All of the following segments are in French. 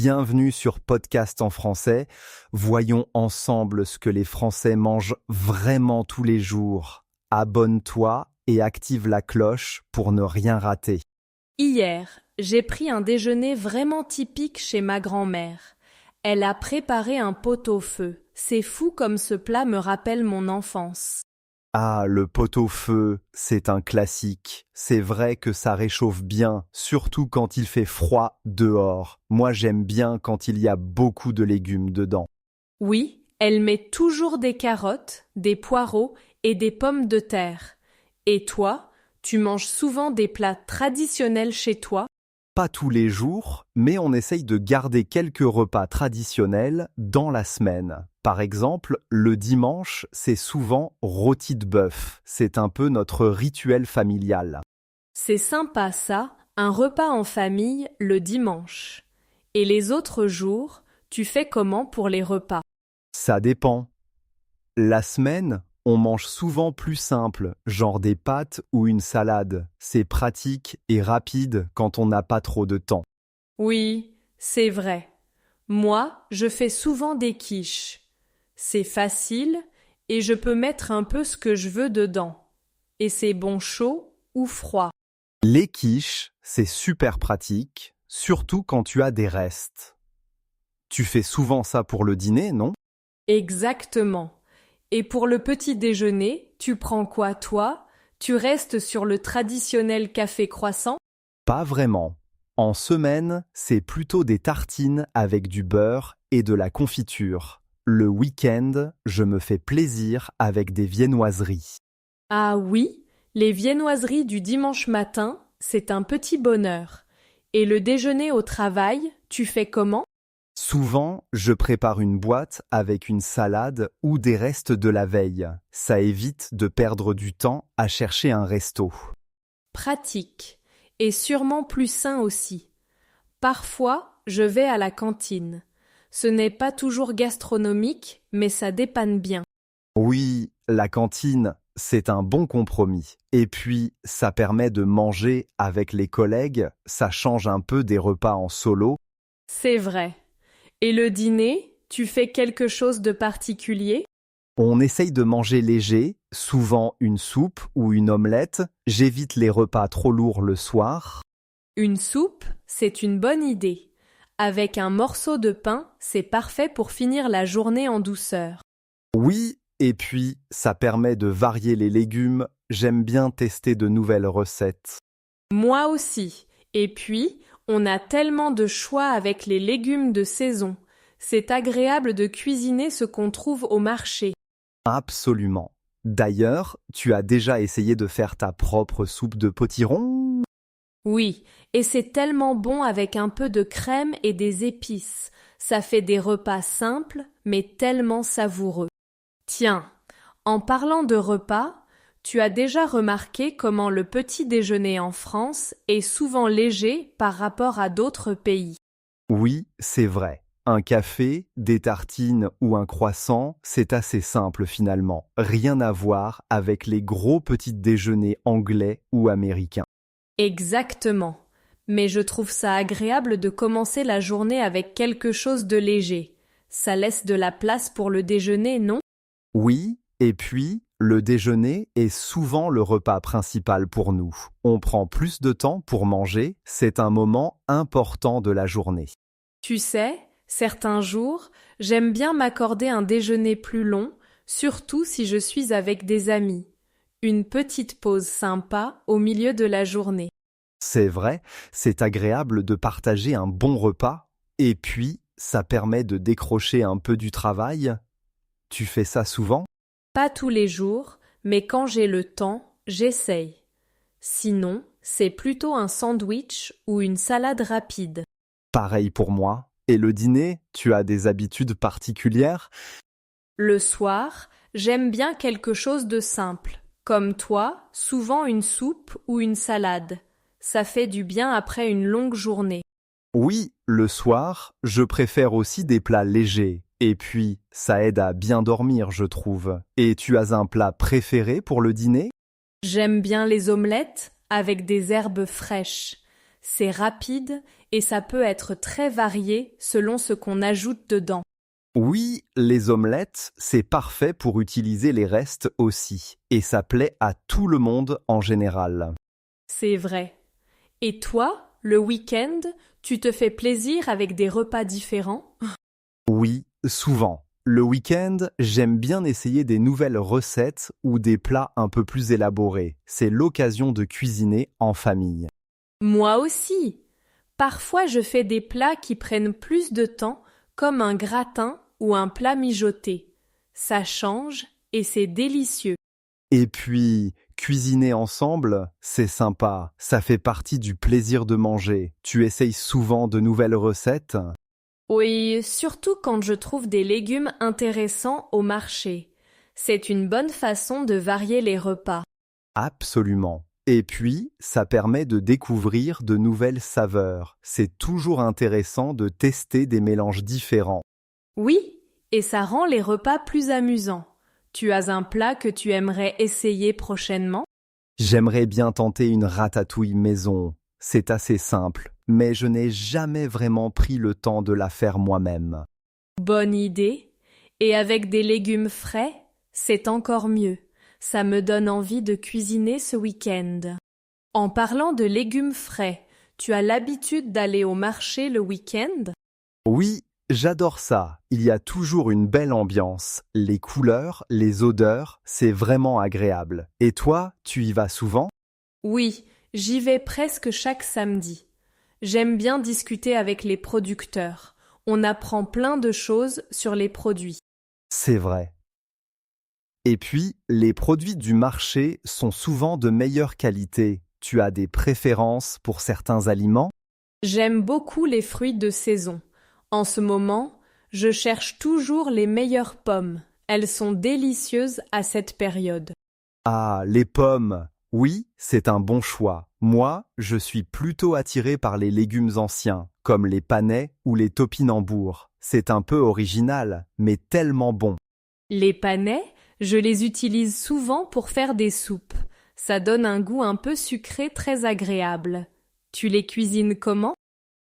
Bienvenue sur Podcast en français. Voyons ensemble ce que les Français mangent vraiment tous les jours. Abonne-toi et active la cloche pour ne rien rater. Hier, j'ai pris un déjeuner vraiment typique chez ma grand-mère. Elle a préparé un pot-au-feu. C'est fou comme ce plat me rappelle mon enfance. Ah, le pot-au-feu, c'est un classique. C'est vrai que ça réchauffe bien, surtout quand il fait froid dehors. Moi, j'aime bien quand il y a beaucoup de légumes dedans. Oui, elle met toujours des carottes, des poireaux et des pommes de terre. Et toi, tu manges souvent des plats traditionnels chez toi? Pas tous les jours, mais on essaye de garder quelques repas traditionnels dans la semaine. Par exemple, le dimanche, c'est souvent rôti de bœuf. C'est un peu notre rituel familial. C'est sympa ça, un repas en famille le dimanche. Et les autres jours, tu fais comment pour les repas? Ça dépend. La semaine, on mange souvent plus simple, genre des pâtes ou une salade. C'est pratique et rapide quand on n'a pas trop de temps. Oui, c'est vrai. Moi, je fais souvent des quiches. C'est facile et je peux mettre un peu ce que je veux dedans. Et c'est bon chaud ou froid. Les quiches, c'est super pratique, surtout quand tu as des restes. Tu fais souvent ça pour le dîner, non? Exactement. Et pour le petit déjeuner, tu prends quoi toi? Tu restes sur le traditionnel café croissant? Pas vraiment. En semaine, c'est plutôt des tartines avec du beurre et de la confiture. Le week-end, je me fais plaisir avec des viennoiseries. Ah oui, les viennoiseries du dimanche matin, c'est un petit bonheur. Et le déjeuner au travail, tu fais comment? Souvent, je prépare une boîte avec une salade ou des restes de la veille. Ça évite de perdre du temps à chercher un resto. Pratique. Et sûrement plus sain aussi. Parfois, je vais à la cantine. Ce n'est pas toujours gastronomique, mais ça dépanne bien. Oui, la cantine, c'est un bon compromis. Et puis, ça permet de manger avec les collègues, ça change un peu des repas en solo. C'est vrai. Et le dîner, tu fais quelque chose de particulier? On essaye de manger léger, souvent une soupe ou une omelette. J'évite les repas trop lourds le soir. Une soupe, c'est une bonne idée. Avec un morceau de pain, c'est parfait pour finir la journée en douceur. Oui, et puis ça permet de varier les légumes. J'aime bien tester de nouvelles recettes. Moi aussi. Et puis, on a tellement de choix avec les légumes de saison. C'est agréable de cuisiner ce qu'on trouve au marché. Absolument. D'ailleurs, tu as déjà essayé de faire ta propre soupe de potiron? Oui, et c'est tellement bon avec un peu de crème et des épices. Ça fait des repas simples, mais tellement savoureux. Tiens, en parlant de repas, tu as déjà remarqué comment le petit déjeuner en France est souvent léger par rapport à d'autres pays. Oui, c'est vrai. Un café, des tartines ou un croissant, c'est assez simple finalement. Rien à voir avec les gros petits déjeuners anglais ou américains. Exactement. Mais je trouve ça agréable de commencer la journée avec quelque chose de léger. Ça laisse de la place pour le déjeuner, non? Oui, et puis, le déjeuner est souvent le repas principal pour nous. On prend plus de temps pour manger, c'est un moment important de la journée. Tu sais, certains jours, j'aime bien m'accorder un déjeuner plus long, surtout si je suis avec des amis. Une petite pause sympa au milieu de la journée. C'est vrai, c'est agréable de partager un bon repas, et puis, ça permet de décrocher un peu du travail. Tu fais ça souvent? Pas tous les jours, mais quand j'ai le temps, j'essaye. Sinon, c'est plutôt un sandwich ou une salade rapide. Pareil pour moi. Et le dîner, tu as des habitudes particulières? Le soir, j'aime bien quelque chose de simple. Comme toi, souvent une soupe ou une salade. Ça fait du bien après une longue journée. Oui, le soir, je préfère aussi des plats légers. Et puis, ça aide à bien dormir, je trouve. Et tu as un plat préféré pour le dîner? J'aime bien les omelettes avec des herbes fraîches. C'est rapide et ça peut être très varié selon ce qu'on ajoute dedans. Oui, les omelettes, c'est parfait pour utiliser les restes aussi, et ça plaît à tout le monde en général. C'est vrai. Et toi, le week-end, tu te fais plaisir avec des repas différents? Oui, souvent. Le week-end, j'aime bien essayer des nouvelles recettes ou des plats un peu plus élaborés. C'est l'occasion de cuisiner en famille. Moi aussi. Parfois, je fais des plats qui prennent plus de temps, comme un gratin ou un plat mijoté. Ça change et c'est délicieux. Et puis, cuisiner ensemble, c'est sympa. Ça fait partie du plaisir de manger. Tu essayes souvent de nouvelles recettes? Oui, surtout quand je trouve des légumes intéressants au marché. C'est une bonne façon de varier les repas. Absolument. Et puis, ça permet de découvrir de nouvelles saveurs. C'est toujours intéressant de tester des mélanges différents. Oui, et ça rend les repas plus amusants. Tu as un plat que tu aimerais essayer prochainement? J'aimerais bien tenter une ratatouille maison. C'est assez simple, mais je n'ai jamais vraiment pris le temps de la faire moi-même. Bonne idée. Et avec des légumes frais, c'est encore mieux. Ça me donne envie de cuisiner ce week-end. En parlant de légumes frais, tu as l'habitude d'aller au marché le week-end? Oui, j'adore ça. Il y a toujours une belle ambiance. Les couleurs, les odeurs, c'est vraiment agréable. Et toi, tu y vas souvent? Oui, j'y vais presque chaque samedi. J'aime bien discuter avec les producteurs. On apprend plein de choses sur les produits. C'est vrai. Et puis, les produits du marché sont souvent de meilleure qualité. Tu as des préférences pour certains aliments? J'aime beaucoup les fruits de saison. En ce moment, je cherche toujours les meilleures pommes. Elles sont délicieuses à cette période. Ah, les pommes. Oui, c'est un bon choix. Moi, je suis plutôt attiré par les légumes anciens, comme les panais ou les topinambours. C'est un peu original, mais tellement bon. Les panais, je les utilise souvent pour faire des soupes. Ça donne un goût un peu sucré très agréable. Tu les cuisines comment?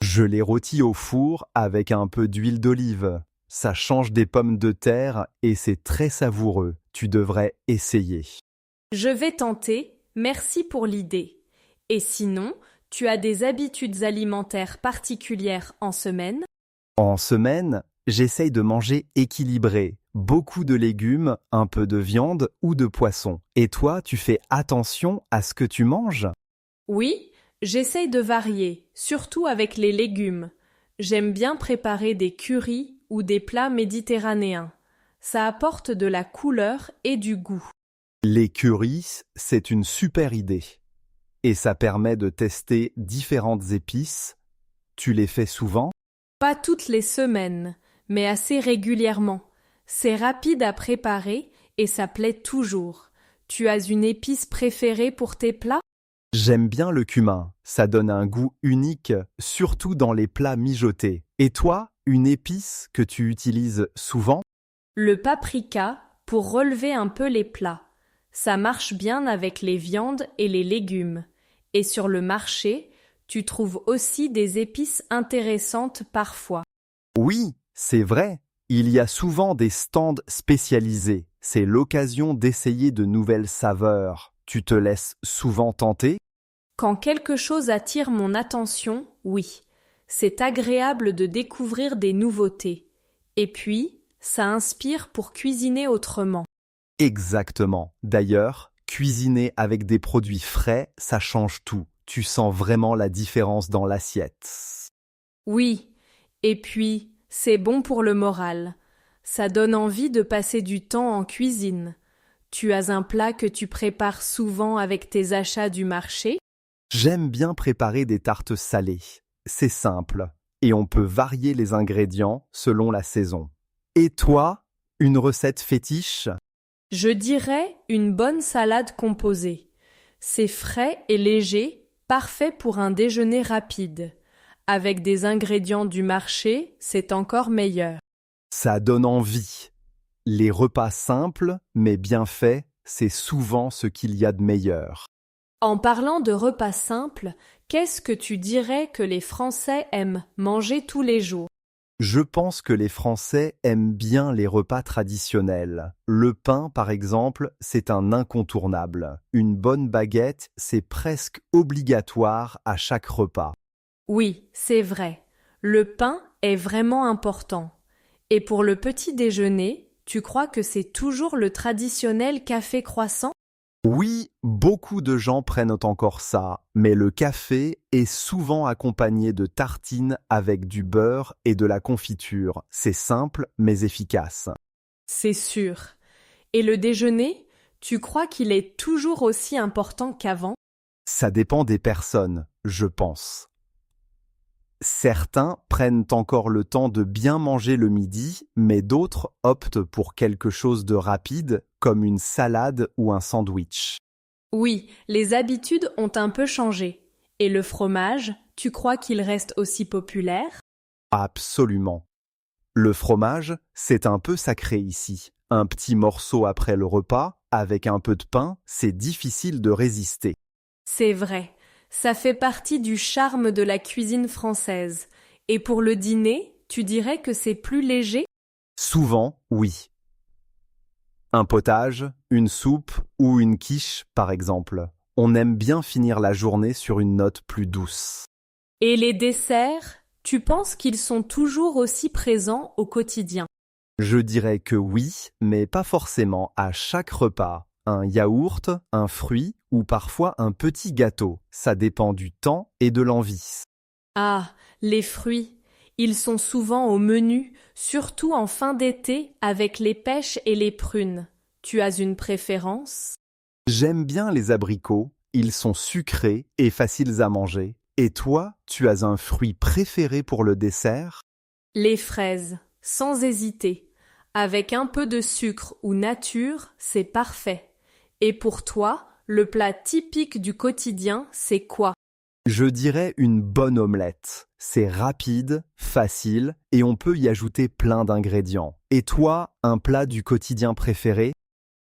Je les rôtis au four avec un peu d'huile d'olive. Ça change des pommes de terre et c'est très savoureux. Tu devrais essayer. Je vais tenter, merci pour l'idée. Et sinon, tu as des habitudes alimentaires particulières en semaine? En semaine, j'essaye de manger équilibré. Beaucoup de légumes, un peu de viande ou de poisson. Et toi, tu fais attention à ce que tu manges? Oui, j'essaye de varier, surtout avec les légumes. J'aime bien préparer des currys ou des plats méditerranéens. Ça apporte de la couleur et du goût. Les currys, c'est une super idée. Et ça permet de tester différentes épices. Tu les fais souvent? Pas toutes les semaines, mais assez régulièrement. C'est rapide à préparer et ça plaît toujours. Tu as une épice préférée pour tes plats? J'aime bien le cumin. Ça donne un goût unique, surtout dans les plats mijotés. Et toi, une épice que tu utilises souvent? Le paprika pour relever un peu les plats. Ça marche bien avec les viandes et les légumes. Et sur le marché, tu trouves aussi des épices intéressantes parfois. Oui, c'est vrai. Il y a souvent des stands spécialisés. C'est l'occasion d'essayer de nouvelles saveurs. Tu te laisses souvent tenter? Quand quelque chose attire mon attention, oui. C'est agréable de découvrir des nouveautés. Et puis, ça inspire pour cuisiner autrement. Exactement. D'ailleurs, cuisiner avec des produits frais, ça change tout. Tu sens vraiment la différence dans l'assiette. Oui. Et puis, c'est bon pour le moral. Ça donne envie de passer du temps en cuisine. Tu as un plat que tu prépares souvent avec tes achats du marché? J'aime bien préparer des tartes salées. C'est simple et on peut varier les ingrédients selon la saison. Et toi, une recette fétiche? Je dirais une bonne salade composée. C'est frais et léger, parfait pour un déjeuner rapide. Avec des ingrédients du marché, c'est encore meilleur. Ça donne envie. Les repas simples mais bien faits, c'est souvent ce qu'il y a de meilleur. En parlant de repas simples, qu'est-ce que tu dirais que les Français aiment manger tous les jours? Je pense que les Français aiment bien les repas traditionnels. Le pain, par exemple, c'est un incontournable. Une bonne baguette, c'est presque obligatoire à chaque repas. Oui, c'est vrai. Le pain est vraiment important. Et pour le petit déjeuner, tu crois que c'est toujours le traditionnel café croissant? Oui, beaucoup de gens prennent encore ça, mais le café est souvent accompagné de tartines avec du beurre et de la confiture. C'est simple mais efficace. C'est sûr. Et le déjeuner, tu crois qu'il est toujours aussi important qu'avant? Ça dépend des personnes, je pense. Certains prennent encore le temps de bien manger le midi, mais d'autres optent pour quelque chose de rapide, comme une salade ou un sandwich. Oui, les habitudes ont un peu changé. Et le fromage, tu crois qu'il reste aussi populaire? Absolument. Le fromage, c'est un peu sacré ici. Un petit morceau après le repas, avec un peu de pain, c'est difficile de résister. C'est vrai, ça fait partie du charme de la cuisine française. Et pour le dîner, tu dirais que c'est plus léger? Souvent, oui. Un potage, une soupe ou une quiche, par exemple. On aime bien finir la journée sur une note plus douce. Et les desserts, tu penses qu'ils sont toujours aussi présents au quotidien? Je dirais que oui, mais pas forcément à chaque repas. Un yaourt, un fruit ou parfois un petit gâteau. Ça dépend du temps et de l'envie. Ah, les fruits. Ils sont souvent au menu, surtout en fin d'été avec les pêches et les prunes. Tu as une préférence? J'aime bien les abricots, ils sont sucrés et faciles à manger. Et toi, tu as un fruit préféré pour le dessert? Les fraises, sans hésiter. Avec un peu de sucre ou nature, c'est parfait. Et pour toi, le plat typique du quotidien, c'est quoi? Je dirais une bonne omelette. C'est rapide, facile et on peut y ajouter plein d'ingrédients. Et toi, un plat du quotidien préféré?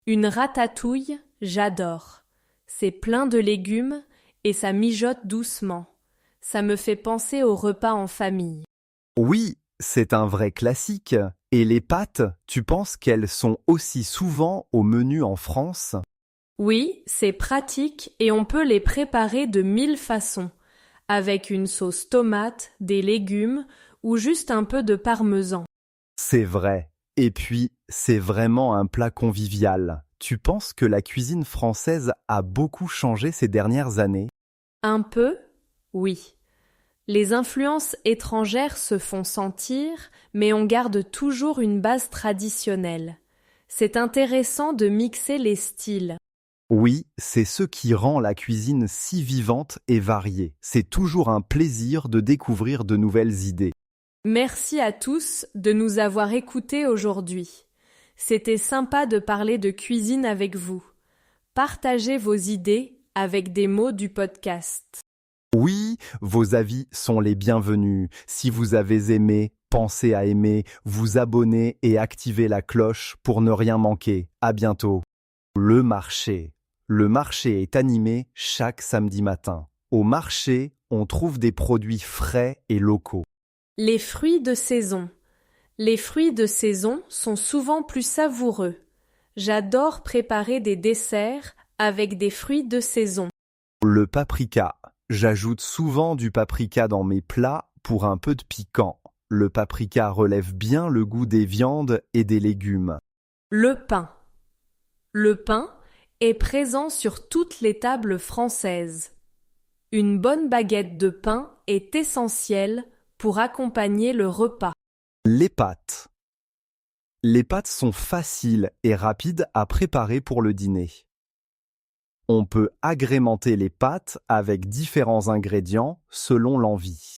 Une ratatouille, j'adore. C'est plein de légumes et ça mijote doucement. Ça me fait penser au repas en famille. Oui, c'est un vrai classique. Et les pâtes, tu penses qu'elles sont aussi souvent au menu en France? Oui, c'est pratique et on peut les préparer de 1000 façons, avec une sauce tomate, des légumes ou juste un peu de parmesan. C'est vrai. Et puis, c'est vraiment un plat convivial. Tu penses que la cuisine française a beaucoup changé ces dernières années? Un peu? Oui. Les influences étrangères se font sentir, mais on garde toujours une base traditionnelle. C'est intéressant de mixer les styles. Oui, c'est ce qui rend la cuisine si vivante et variée. C'est toujours un plaisir de découvrir de nouvelles idées. Merci à tous de nous avoir écoutés aujourd'hui. C'était sympa de parler de cuisine avec vous. Partagez vos idées avec des mots du podcast. Oui, vos avis sont les bienvenus. Si vous avez aimé, pensez à aimer, vous abonner et activer la cloche pour ne rien manquer. À bientôt. Le marché. Le marché est animé chaque samedi matin. Au marché, on trouve des produits frais et locaux. Les fruits de saison. Les fruits de saison sont souvent plus savoureux. J'adore préparer des desserts avec des fruits de saison. Le paprika. J'ajoute souvent du paprika dans mes plats pour un peu de piquant. Le paprika relève bien le goût des viandes et des légumes. Le pain. Le pain est présent sur toutes les tables françaises. Une bonne baguette de pain est essentielle pour accompagner le repas. Les pâtes. Les pâtes sont faciles et rapides à préparer pour le dîner. On peut agrémenter les pâtes avec différents ingrédients selon l'envie.